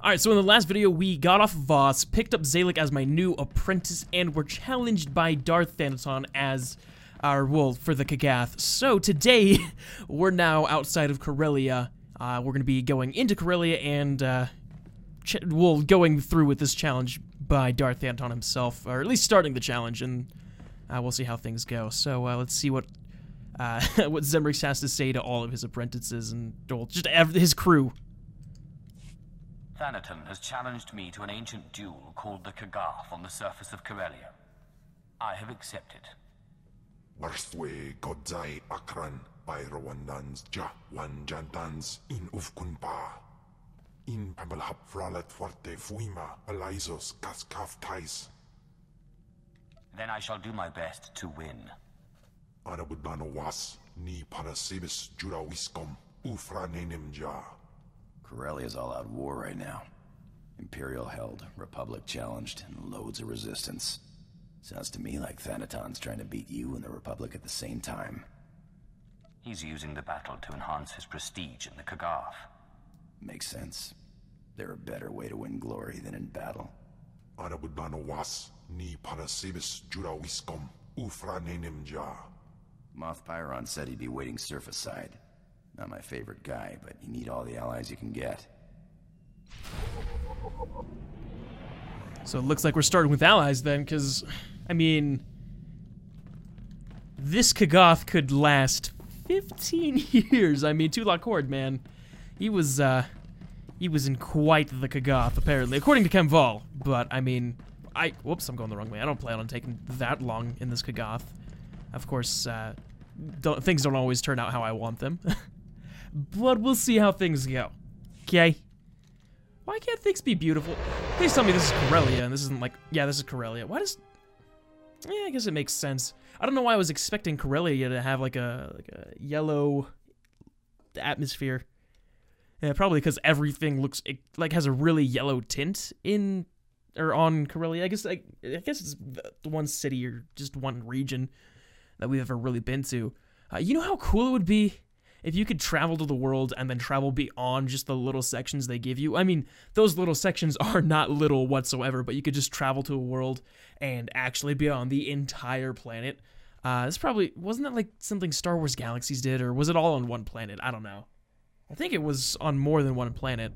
Alright, so in the last video, we got off Voss, picked up Zalek as my new apprentice, and were challenged by Darth Thanaton as our, well, for the Kaggath. So today, we're now outside of Corellia. We're going to be going into Corellia and, going through with this challenge by Darth Thanaton himself, or at least starting the challenge, and we'll see how things go. So let's see what Zemrix has to say to all of his apprentices and, well, just his crew. Thanaton has challenged me to an ancient duel called the Kaggath on the surface of Corellia. I have accepted. Marswe Godzai Akran by Rwandans Ja Wanjantans in Ufkunpa. In Pambalhap Fralet Forte Fuima Alizos Kaskaf Tais. Then I shall do my best to win. Anabudano Was Ni Parasibis Jurawiskom Ufra Nenemja. Corellia's all out war right now. Imperial held, Republic challenged, and loads of resistance. Sounds to me like Thanaton's trying to beat you and the Republic at the same time. He's using the battle to enhance his prestige in the Kaggath. Makes sense. There's a better way to win glory than in battle. Anabudano Was Ni Parasibis Jurawiskom Ufra Nenemja. Moff Pyron said he'd be waiting surface side. Not my favorite guy, but you need all the allies you can get. So it looks like we're starting with allies then, because, I mean, this Kaggath could last 15 years. I mean, Tulak Hord, man, he was in quite the Kaggath, apparently, according to Kemval. But, I mean, whoops, I'm going the wrong way. I don't plan on taking that long in this Kaggath. Of course, things don't always turn out how I want them. But we'll see how things go. Okay? Why can't things be beautiful? Please tell me this is Corellia, and this isn't like... Yeah, this is Corellia. Why does... Yeah, I guess it makes sense. I don't know why I was expecting Corellia to have like a yellow atmosphere. Yeah, probably because everything looks... It, like, has a really yellow tint in... Or on Corellia. I guess it's the one city or just one region that we've ever really been to. You know how cool it would be if you could travel to the world and then travel beyond just the little sections they give you? I mean, those little sections are not little whatsoever, but you could just travel to a world and actually be on the entire planet. This probably, wasn't that like something Star Wars Galaxies did, or was it all on one planet? I don't know. I think it was on more than one planet.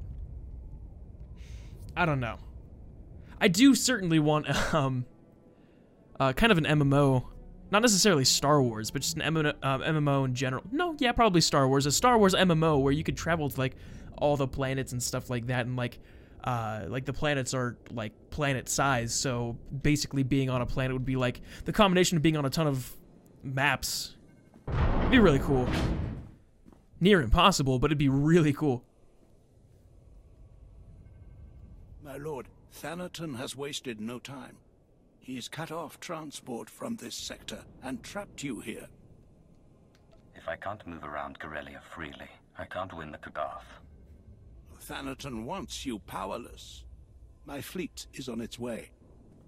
I don't know. I do certainly want, kind of an MMO. Not necessarily Star Wars, but just an MMO in general. No, yeah, probably Star Wars. A Star Wars MMO where you could travel to, like, all the planets and stuff like that, and, like the planets are, like, planet size, so basically being on a planet would be, like, the combination of being on a ton of maps. It'd be really cool. Near impossible, but it'd be really cool. My lord, Thanaton has wasted no time. He's cut off transport from this sector and trapped you here. If I can't move around Corellia freely, I can't win the Kaggath. Thanaton wants you powerless. My fleet is on its way,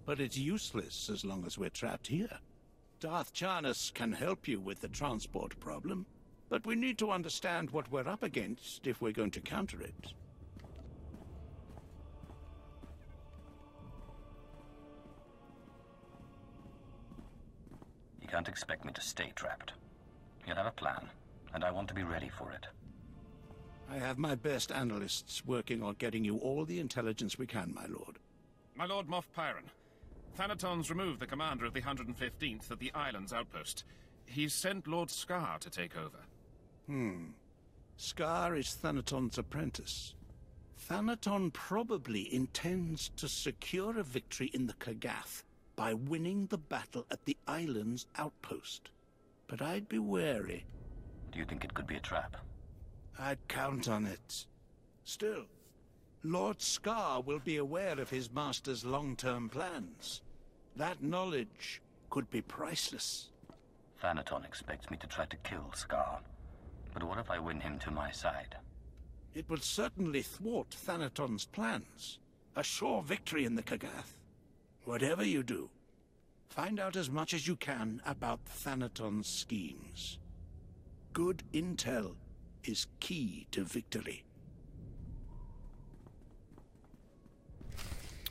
but it's useless as long as we're trapped here. Darth Charnas can help you with the transport problem, but we need to understand what we're up against if we're going to counter it. You can't expect me to stay trapped. You'll have a plan, and I want to be ready for it. I have my best analysts working on getting you all the intelligence we can, my lord. My lord Moff Pyron, Thanaton's removed the commander of the 115th at the island's outpost. He's sent Lord Scar to take over. Scar is Thanaton's apprentice. Thanaton probably intends to secure a victory in the Kaggath by winning the battle at the island's outpost. But I'd be wary. Do you think it could be a trap? I'd count on it. Still, Lord Scar will be aware of his master's long-term plans. That knowledge could be priceless. Thanaton expects me to try to kill Scar. But what if I win him to my side? It will certainly thwart Thanaton's plans. A sure victory in the Kaggath. Whatever you do, find out as much as you can about Thanaton's schemes. Good intel is key to victory.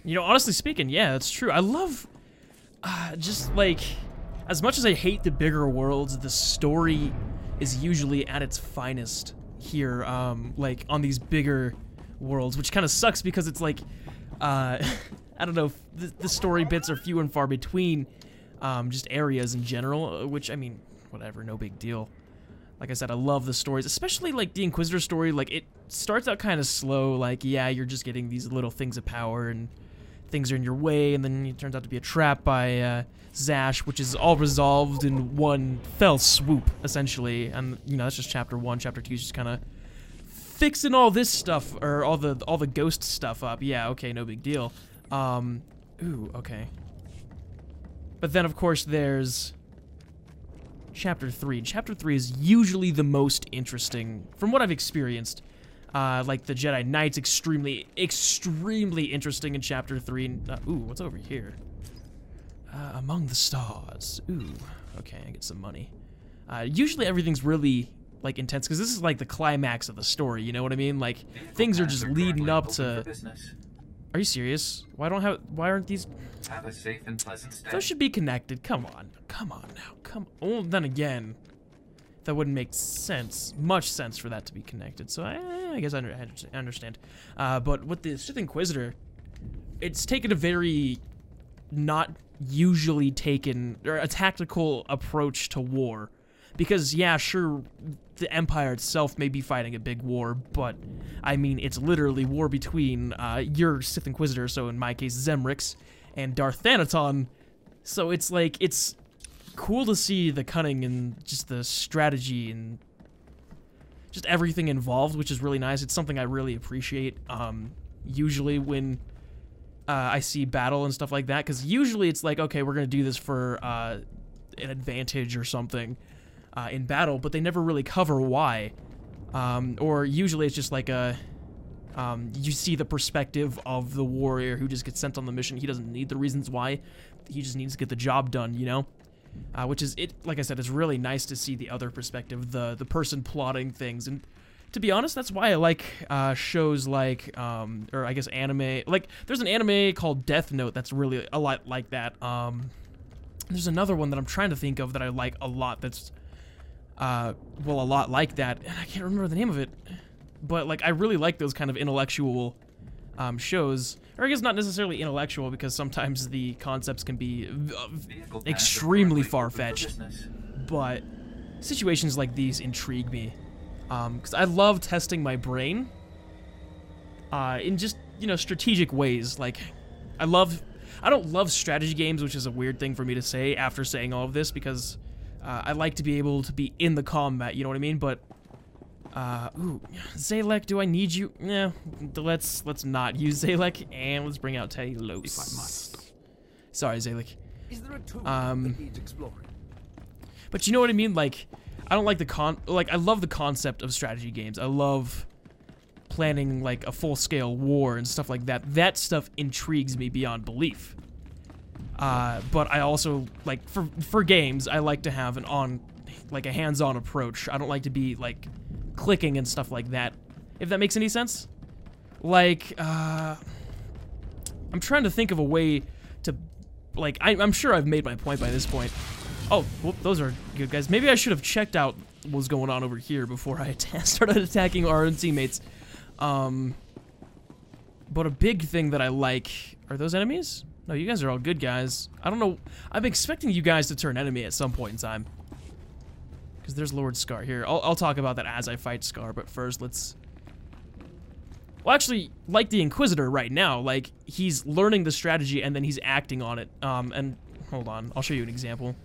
You know, honestly speaking, yeah, that's true. I love, just like, as much as I hate the bigger worlds, the story is usually at its finest here, like, on these bigger worlds, which kind of sucks because it's like, I don't know, the story bits are few and far between, just areas in general, which, I mean, whatever, no big deal. Like I said, I love the stories, especially, like, the Inquisitor story. Like, it starts out kind of slow, like, yeah, you're just getting these little things of power, and things are in your way, and then it turns out to be a trap by, Zash, which is all resolved in one fell swoop, essentially. And, you know, that's just Chapter 1. Chapter 2 is just kind of fixing all this stuff, or all the ghost stuff up. Yeah, okay, no big deal. Ooh, okay. But then, of course, there's Chapter 3. Chapter 3 is usually the most interesting, from what I've experienced. Like, the Jedi Knight's extremely, extremely interesting in Chapter 3. Ooh, what's over here? Among the stars. Ooh, okay, I get some money. Usually everything's really, like, intense, because this is, like, the climax of the story, you know what I mean? Like, things are just leading up to... Are you serious? Why aren't these... Have a safe and pleasant stay. Those should be connected. Come on now. Oh, then again, that wouldn't make much sense for that to be connected. So I guess I understand. But with the Sith Inquisitor, it's taken a very not usually taken, or a tactical approach to war. Because, yeah, sure, the Empire itself may be fighting a big war, but, I mean, it's literally war between your Sith Inquisitor, so in my case, Zemrix, and Darth Thanaton. So it's like, it's cool to see the cunning and just the strategy and just everything involved, which is really nice. It's something I really appreciate, usually when I see battle and stuff like that, because usually it's like, okay, we're going to do this for an advantage or something in battle, but they never really cover why. Or usually it's just like a... you see the perspective of the warrior who just gets sent on the mission. He doesn't need the reasons why. He just needs to get the job done, you know? Which is, like I said, it's really nice to see the other perspective, the person plotting things. And to be honest, that's why I like shows like, or I guess anime. Like, there's an anime called Death Note that's really a lot like that. There's another one that I'm trying to think of that I like a lot that's, well, a lot like that. And I can't remember the name of it. But, like, I really like those kind of intellectual shows. Or I guess not necessarily intellectual, because sometimes the concepts can be extremely far-fetched. But situations like these intrigue me. Because I love testing my brain in just, you know, strategic ways. Like, I don't love strategy games, which is a weird thing for me to say after saying all of this, because I like to be able to be in the combat, you know what I mean? But ooh, Zalek, do I need you? Yeah, let's not use Zalek, and let's bring out Talos. If I must. Sorry, Zalek. Is there a tool that needs exploring? But you know what I mean? Like, I don't like I love the concept of strategy games. I love planning, like, a full-scale war and stuff like that. That stuff intrigues me beyond belief. But I also, like, for games, I like to have a hands-on approach. I don't like to be, like, clicking and stuff like that, if that makes any sense. Like, I'm trying to think of a way to, like, I'm sure I've made my point by this point. Oh, well, those are good guys. Maybe I should have checked out what was going on over here before I started attacking our own teammates. But a big thing that I like, are those enemies? No, you guys are all good guys. I don't know, I'm expecting you guys to turn enemy at some point in time. Because there's Lord Scar here. I'll talk about that as I fight Scar, but first let's... Well, actually, like the Inquisitor right now, like, he's learning the strategy and then he's acting on it. And, hold on, I'll show you an example.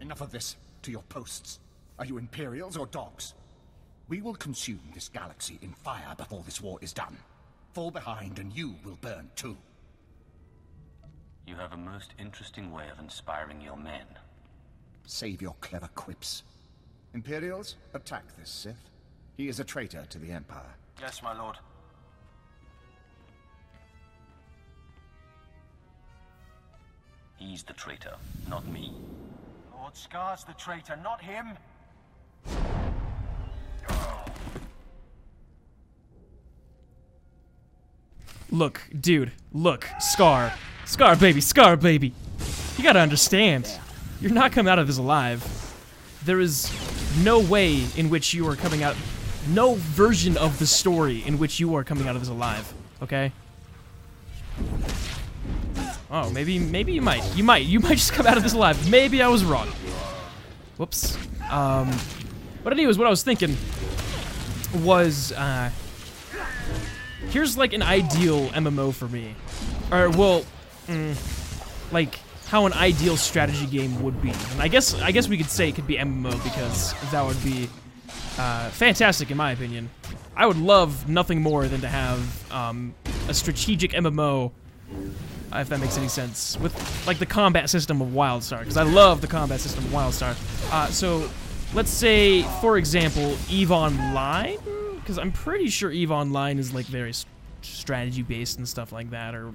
Enough of this. To your posts. Are you Imperials or dogs? We will consume this galaxy in fire before this war is done. Fall behind and you will burn too. You have a most interesting way of inspiring your men. Save your clever quips. Imperials, attack this Sith. He is a traitor to the Empire. Yes, my lord. He's the traitor, not me. Lord Scar's the traitor, not him. Look, dude, look, Scar. Scar, baby, Scar, baby. You gotta understand, you're not coming out of this alive. There is no way in which you are coming out, no version of the story in which you are coming out of this alive, okay? Oh, maybe you might. You might just come out of this alive. Maybe I was wrong. Whoops. But anyways, what I was thinking was, here's like an ideal MMO for me. Or, well, like how an ideal strategy game would be. And I guess we could say it could be MMO because that would be fantastic in my opinion. I would love nothing more than to have a strategic MMO, if that makes any sense, with like the combat system of WildStar, because I love the combat system of WildStar. So let's say, for example, EVE Online, because I'm pretty sure EVE Online is like very strategy based and stuff like that, or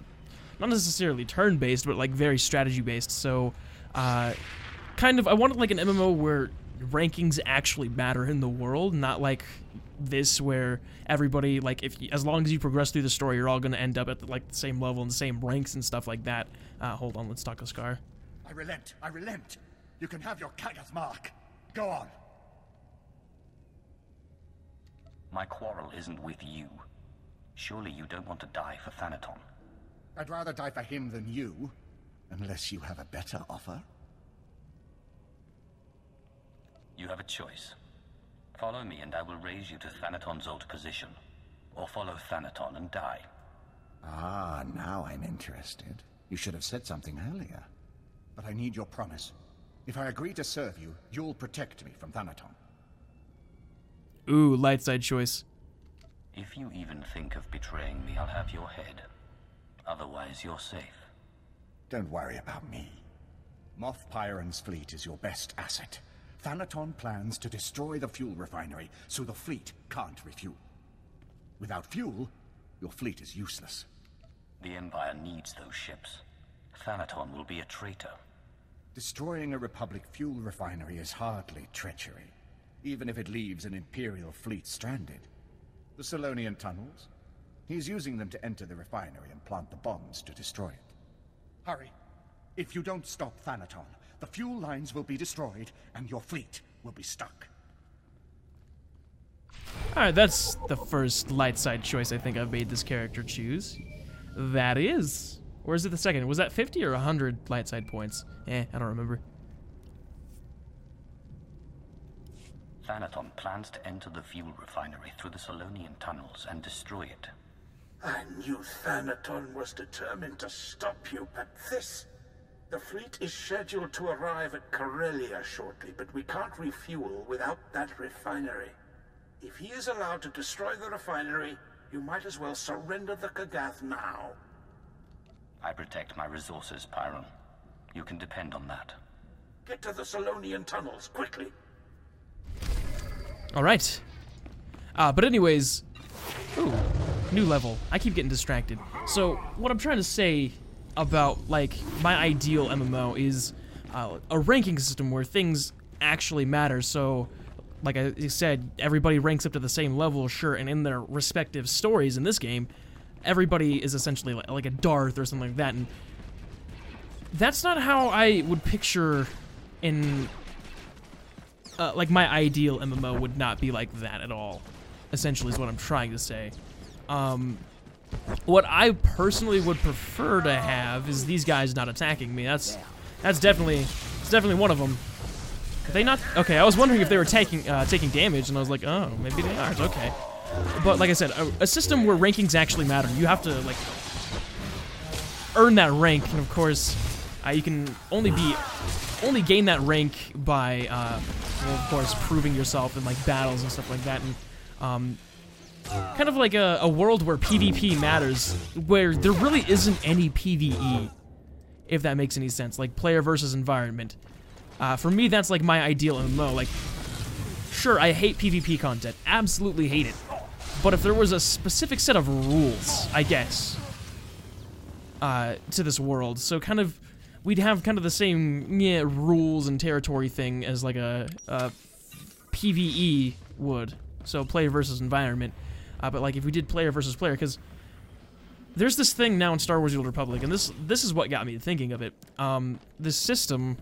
not necessarily turn based, but like very strategy based. So kind of I wanted like an MMO where rankings actually matter in the world, not like this where everybody, like, as long as you progress through the story, you're all going to end up at the same level and the same ranks and stuff like that. Hold on, let's talk to Scar. I relent. I relent. You can have your Kaggath mark. Go on. My quarrel isn't with you. Surely you don't want to die for Thanaton. I'd rather die for him than you, unless you have a better offer. You have a choice. Follow me and I will raise you to Thanaton's old position. Or follow Thanaton and die. Ah, now I'm interested. You should have said something earlier. But I need your promise. If I agree to serve you, you'll protect me from Thanaton. Ooh, light side choice. If you even think of betraying me, I'll have your head. Otherwise, you're safe. Don't worry about me. Moff Pyron's fleet is your best asset. Thanaton plans to destroy the fuel refinery, so the fleet can't refuel. Without fuel, your fleet is useless. The Empire needs those ships. Thanaton will be a traitor. Destroying a Republic fuel refinery is hardly treachery, even if it leaves an Imperial fleet stranded. The Solonian tunnels? He's using them to enter the refinery and plant the bombs to destroy it. Hurry. If you don't stop Thanaton, the fuel lines will be destroyed, and your fleet will be stuck. Alright, that's the first light side choice I think I've made this character choose. That is. Or is it the second? Was that 50 or 100 light side points? I don't remember. Thanaton plans to enter the fuel refinery through the Solonian tunnels and destroy it. I knew Thanaton was determined to stop you, but this... The fleet is scheduled to arrive at Corellia shortly, but we can't refuel without that refinery. If he is allowed to destroy the refinery, you might as well surrender the Kaggath now. I protect my resources, Pyron. You can depend on that. Get to the Solonian tunnels, quickly. Alright. But anyways... Ooh, new level. I keep getting distracted. So, what I'm trying to say about, like, my ideal MMO is a ranking system where things actually matter. So, like I said, everybody ranks up to the same level, sure, and in their respective stories in this game, everybody is essentially like a Darth or something like that, and that's not how I would picture in... like, my ideal MMO would not be like that at all, essentially, is what I'm trying to say. What I personally would prefer to have is these guys not attacking me. That's definitely one of them. Are they not? Okay, I was wondering if they were taking damage, and I was like, oh, maybe they aren't. Okay, but like I said, a system where rankings actually matter. You have to like earn that rank, and of course, you can only gain that rank by, well, of course, proving yourself in like battles and stuff like that, and kind of like a world where PvP matters, where there really isn't any PvE, if that makes any sense, like player versus environment. For me, that's like my ideal MMO. Like, sure, I hate PvP content, absolutely hate it, but if there was a specific set of rules, I guess, to this world, so kind of, we'd have kind of the same rules and territory thing as like a PvE would, so player versus environment. But like if we did player versus player, because there's this thing now in Star Wars: The Old Republic, and this is what got me thinking of it. This system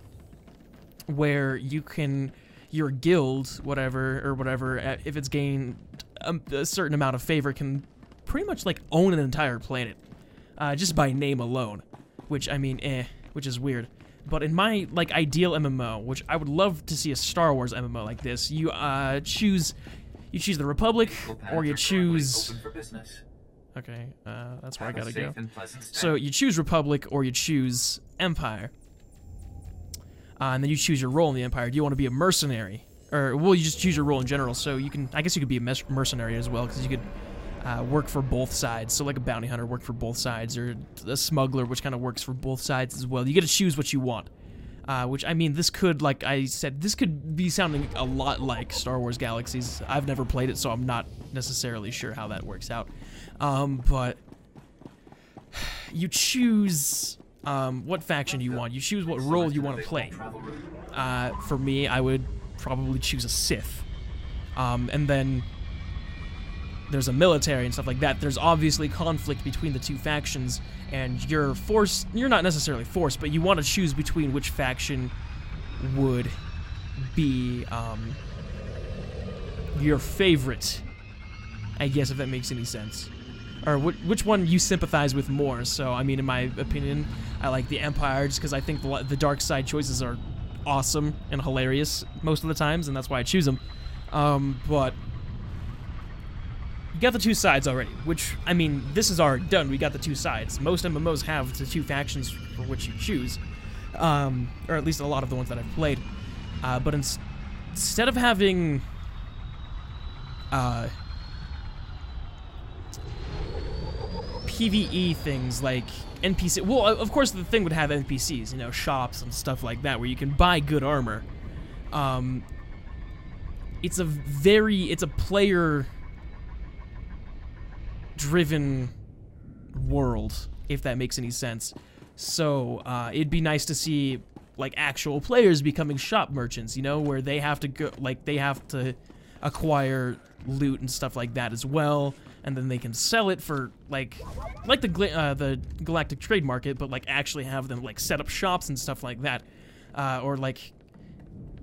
where you can, your guild, whatever, if it's gained a certain amount of favor, can pretty much like own an entire planet, just by name alone. Which, I mean, which is weird. But in my like ideal MMO, which I would love to see a Star Wars MMO like this, you choose the Republic, or you choose. Okay, that's where I gotta go. So you choose Republic, or you choose Empire. And then you choose your role in the Empire. Do you want to be a mercenary? Or, well, you just choose your role in general, so you can, I guess you could be a mercenary as well, because you could work for both sides. So like a bounty hunter, work for both sides, or a smuggler, which kind of works for both sides as well. You get to choose what you want. Which, I mean, this could, like I said, this could be sounding a lot like Star Wars Galaxies. I've never played it, so I'm not necessarily sure how that works out. But you choose what faction you want. You choose what role you want to play. For me, I would probably choose a Sith. And then there's a military and stuff like that. There's obviously conflict between the two factions, and you're not necessarily forced, but you want to choose between which faction would be your favorite, I guess, if that makes any sense. Or which one you sympathize with more. So, I mean, in my opinion, I like the Empire just because I think the dark side choices are awesome and hilarious most of the times, and that's why I choose them. But you got the two sides already, which, I mean, this is already done. We got the two sides. Most MMOs have the two factions for which you choose, or at least a lot of the ones that I've played. But instead of having PvE things like NPC, well, of course the thing would have NPCs, you know, shops and stuff like that, where you can buy good armor. It's a player-driven world, if that makes any sense. So, it'd be nice to see, like, actual players becoming shop merchants, you know, where they have to go, like, they have to acquire loot and stuff like that as well, and then they can sell it for, like the Galactic Trade Market, but, like, actually have them, like, set up shops and stuff like that. Or, like,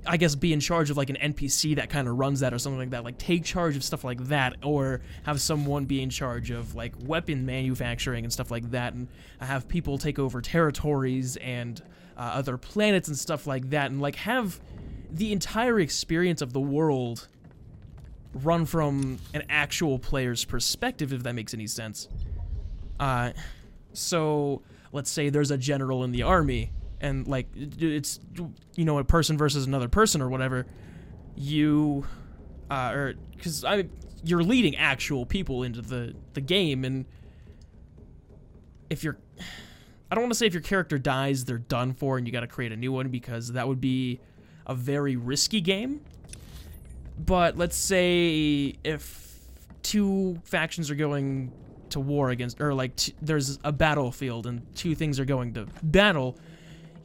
I guess be in charge of, like, an NPC that kind of runs that or something like that. Like, take charge of stuff like that, or have someone be in charge of, like, weapon manufacturing and stuff like that, and have people take over territories and other planets and stuff like that, and, like, have the entire experience of the world run from an actual player's perspective, if that makes any sense. So, let's say there's a general in the army, and, like, it's, you know, a person versus another person or whatever, you, because you're leading actual people into the game, and if you're, I don't want to say if your character dies, they're done for, and you gotta create a new one, because that would be a very risky game. But let's say if two factions are going to war against, or like there's a battlefield and two things are going to battle,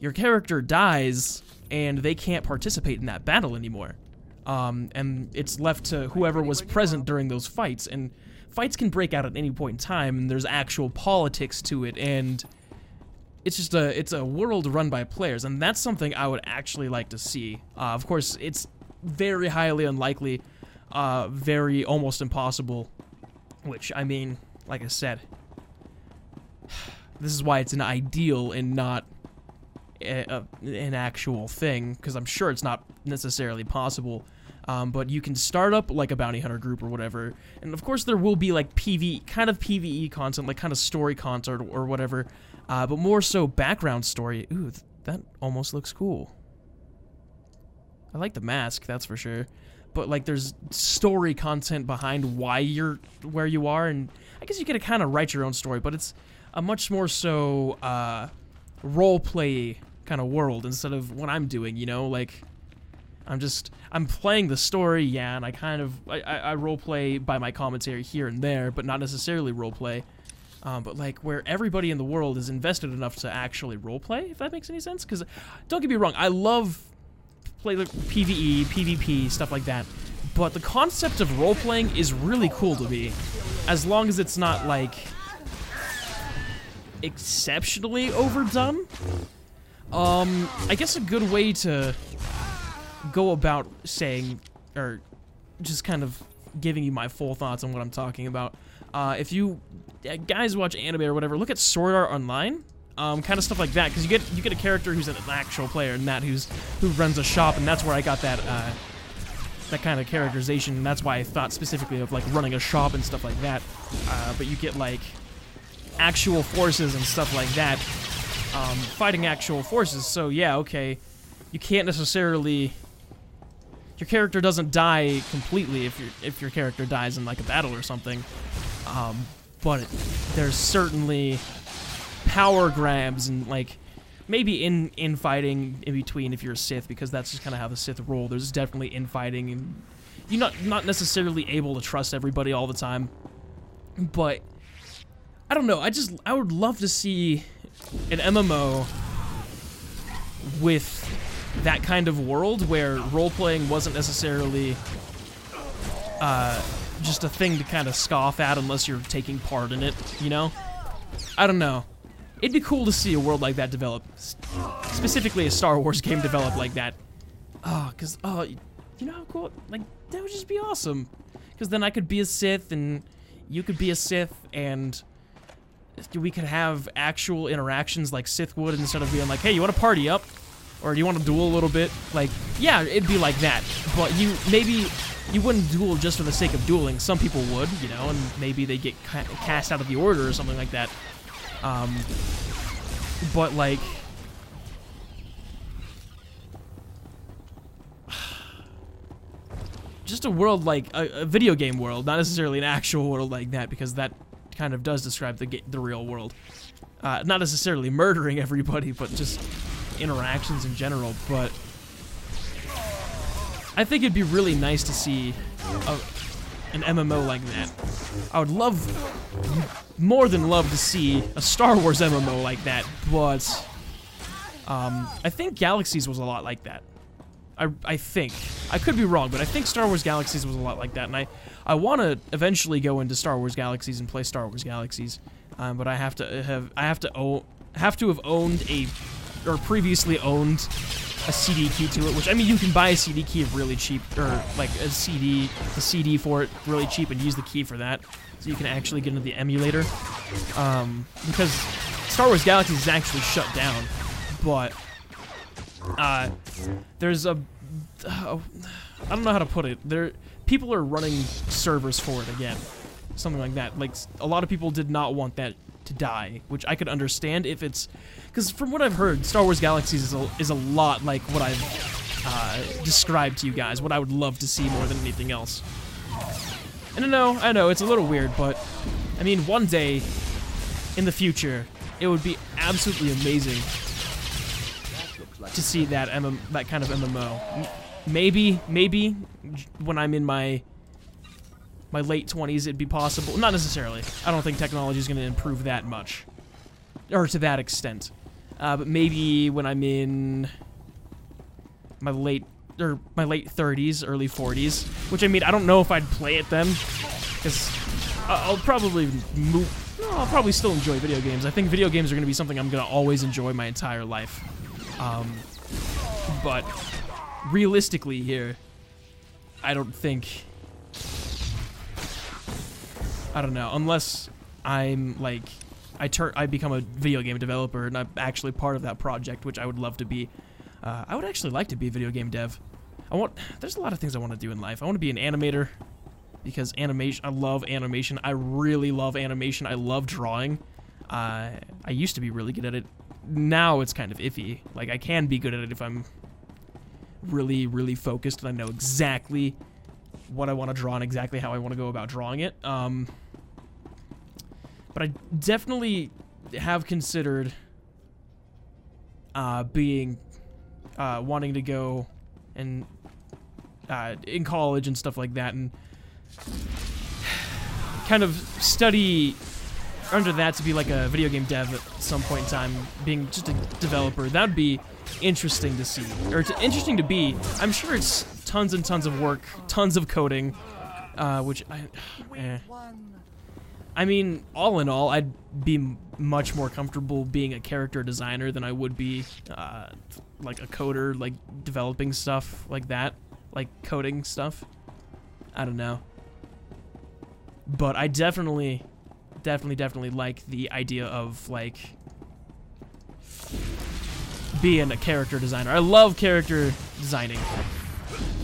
your character dies and they can't participate in that battle anymore. And it's left to whoever was present during those fights, and fights can break out at any point in time, and there's actual politics to it, and it's just it's a world run by players, and that's something I would actually like to see. Of course, it's very highly unlikely, very almost impossible, which, I mean, like I said, this is why it's an ideal and not an actual thing, because I'm sure it's not necessarily possible. But you can start up like a bounty hunter group or whatever, and of course there will be like PvE content, like kind of story content or whatever, but more so background story. Ooh, that almost looks cool. I like the mask, that's for sure. But, like, there's story content behind why you're where you are, and I guess you get to kind of write your own story, but it's a much more so role-play kind of world instead of what I'm doing, you know? Like, I'm playing the story, yeah, and I role-play by my commentary here and there, but not necessarily role-play. But, like, where everybody in the world is invested enough to actually role-play, if that makes any sense? Because, don't get me wrong, I love play like PvE, PvP, stuff like that, but the concept of role-playing is really cool to me, as long as it's not like, exceptionally overdone. I guess a good way to go about saying, or just kind of giving you my full thoughts on what I'm talking about. If you guys watch anime or whatever, look at Sword Art Online, kind of stuff like that, because you get a character who's an actual player, and that who runs a shop, and that's where I got that that kind of characterization, and that's why I thought specifically of like running a shop and stuff like that. But you get like actual forces and stuff like that, fighting actual forces. So yeah, okay, you can't necessarily. Your character doesn't die completely if your character dies in like a battle or something, but there's certainly power grabs and like maybe infighting in between if you're a Sith, because that's just kind of how the Sith roll. There's definitely infighting, and you're not necessarily able to trust everybody all the time. But I don't know. I would love to see an MMO with that kind of world where role-playing wasn't necessarily just a thing to kind of scoff at unless you're taking part in it, you know? I don't know. It'd be cool to see a world like that develop. Specifically a Star Wars game develop like that. Oh, because, you know how cool? Like, that would just be awesome. Because then I could be a Sith, and you could be a Sith, and we could have actual interactions like Sith would, instead of being like, hey, you want to party up? Or do you want to duel a little bit? Like, yeah, it'd be like that. But maybe you wouldn't duel just for the sake of dueling. Some people would, you know, and maybe they get cast out of the order or something like that. But like, just a world like a video game world, not necessarily an actual world like that, because that kind of does describe the real world. Not necessarily murdering everybody, but just interactions in general. But I think it'd be really nice to see an MMO like that. I would more than love to see a Star Wars MMO like that, but I think Galaxies was a lot like that. I think. I could be wrong, but I think Star Wars Galaxies was a lot like that, and I want to eventually go into Star Wars Galaxies and play Star Wars Galaxies, but I have to have owned or previously owned a CD key to it, which, I mean, you can buy a CD key really cheap, or like the CD for it really cheap, and use the key for that, so you can actually get into the emulator, because Star Wars Galaxies is actually shut down, but there's I don't know how to put it, people are running servers for it again, something like that. Like, a lot of people did not want that to die, which I could understand if it's, because from what I've heard, Star Wars Galaxies is a lot like what I've described to you guys, what I would love to see more than anything else. And I know, it's a little weird, but, I mean, one day in the future, it would be absolutely amazing to see that kind of MMO. Maybe when I'm in my late 20s, it'd be possible. Not necessarily. I don't think technology is going to improve that much, or to that extent. But maybe when I'm in my late 30s, early 40s, which, I mean, I don't know if I'd play it then, because I'll probably still enjoy video games. I think video games are going to be something I'm going to always enjoy my entire life. But realistically here, I don't think, I don't know, unless I'm like, I become a video game developer and I'm actually part of that project, which I would love to be. I would actually like to be a video game dev. There's a lot of things I want to do in life. I want to be an animator, because animation, I love animation. I really love animation. I love drawing. I used to be really good at it. Now it's kind of iffy. Like, I can be good at it if I'm really, really focused and I know exactly what I want to draw and exactly how I want to go about drawing it. But I definitely have considered wanting to go and in college and stuff like that, and kind of study under that to be like a video game dev at some point in time, being just a developer. That'd be interesting to see, or interesting to be. I'm sure it's tons and tons of work, tons of coding, which I mean, all in all, I'd be much more comfortable being a character designer than I would be, like a coder, like developing stuff like that, like coding stuff. I don't know. But I definitely like the idea of, like, being a character designer. I love character designing.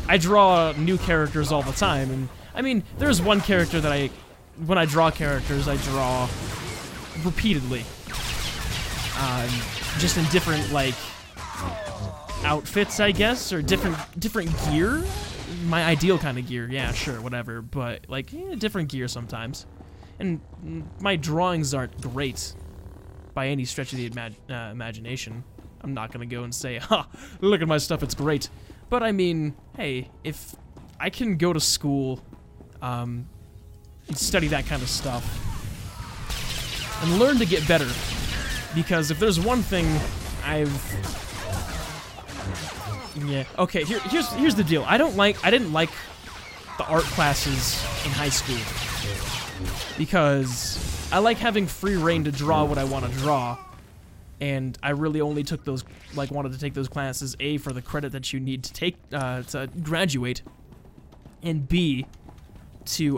I draw new characters all the time, and I mean, there's one character that when I draw characters, I draw repeatedly. Just in different, like, outfits, I guess, or different gear. My ideal kind of gear, yeah, sure, whatever, but, like, different gear sometimes. And my drawings aren't great by any stretch of the imagination. I'm not gonna go and say, ha, look at my stuff, it's great. But I mean, hey, if I can go to school, and study that kind of stuff, and learn to get better, because if there's one thing yeah, okay, here's the deal. I didn't like the art classes in high school, because I like having free reign to draw what I want to draw, and I really only took those, like, wanted to take those classes, A, for the credit that you need to take to graduate, and B, to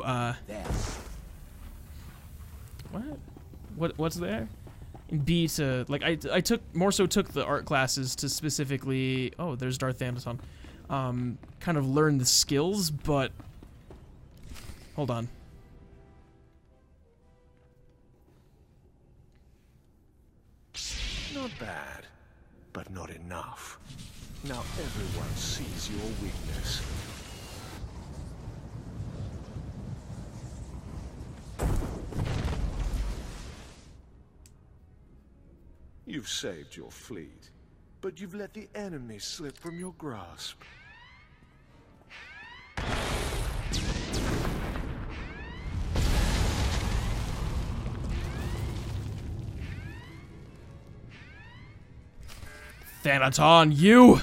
what's there? And B, to, like, I more so took the art classes to specifically, oh, there's Darth Thanaton, kind of learn the skills, but hold on. Not bad, but not enough. Now everyone sees your weakness. You've saved your fleet, but you've let the enemy slip from your grasp. Thanaton, you!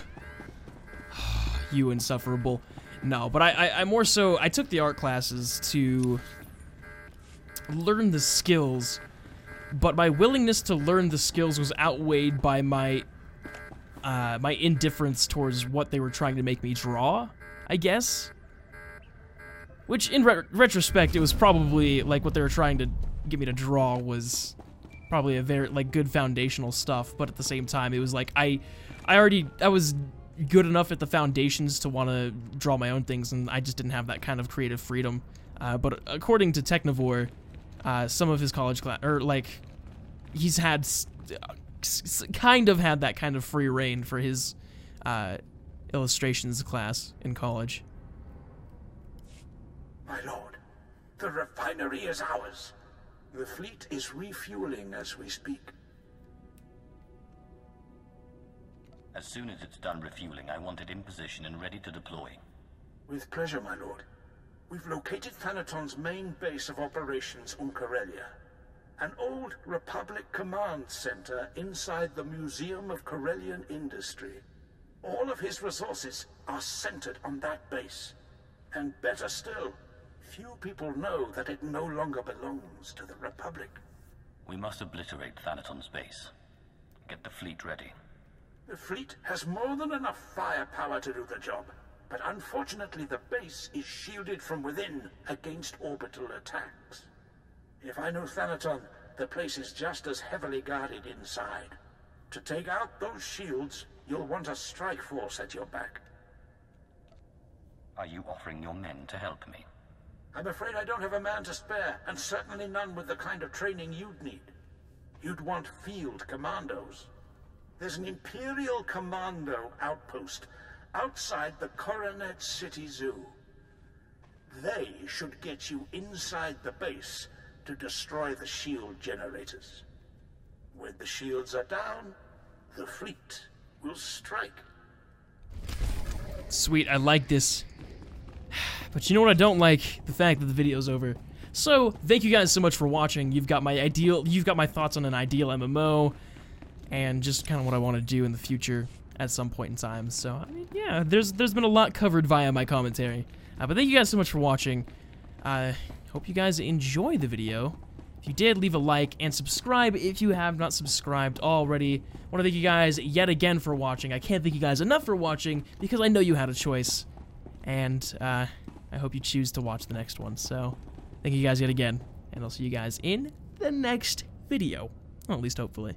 You insufferable. No, but I more so, I took the art classes to learn the skills, but my willingness to learn the skills was outweighed by my my indifference towards what they were trying to make me draw, I guess. Which, in retrospect, it was probably, like, what they were trying to get me to draw was probably a very, like, good foundational stuff, but at the same time, it was like, I was good enough at the foundations to want to draw my own things, and I just didn't have that kind of creative freedom. But according to Technivore, some of his college class, or, like, he's had, kind of had that kind of free reign for his illustrations class in college. My lord, the refinery is ours. The fleet is refueling as we speak. As soon as it's done refueling, I want it in position and ready to deploy. With pleasure, my lord. We've located Thanaton's main base of operations on Corellia. An old Republic command center inside the Museum of Corellian Industry. All of his resources are centered on that base. And better still, few people know that it no longer belongs to the Republic. We must obliterate Thanaton's base. Get the fleet ready. The fleet has more than enough firepower to do the job, but unfortunately the base is shielded from within against orbital attacks. If I know Thanaton, the place is just as heavily guarded inside. To take out those shields, you'll want a strike force at your back. Are you offering your men to help me? I'm afraid I don't have a man to spare, and certainly none with the kind of training you'd need. You'd want field commandos. There's an Imperial Commando outpost outside the Coronet City Zoo. They should get you inside the base to destroy the shield generators. When the shields are down, the fleet will strike. Sweet, I like this. But you know what I don't like? The fact that the video's over. So, thank you guys so much for watching. You've got my thoughts on an ideal MMO, and just kind of what I want to do in the future at some point in time. So, I mean, yeah, there's been a lot covered via my commentary. But thank you guys so much for watching. Hope you guys enjoy the video, If you did, leave a like and subscribe if you have not subscribed already. I want to thank you guys yet again for watching. I can't thank you guys enough for watching because I know you had a choice. And I hope you choose to watch the next one. So thank you guys yet again. And I'll see you guys in the next video. Well, at least hopefully.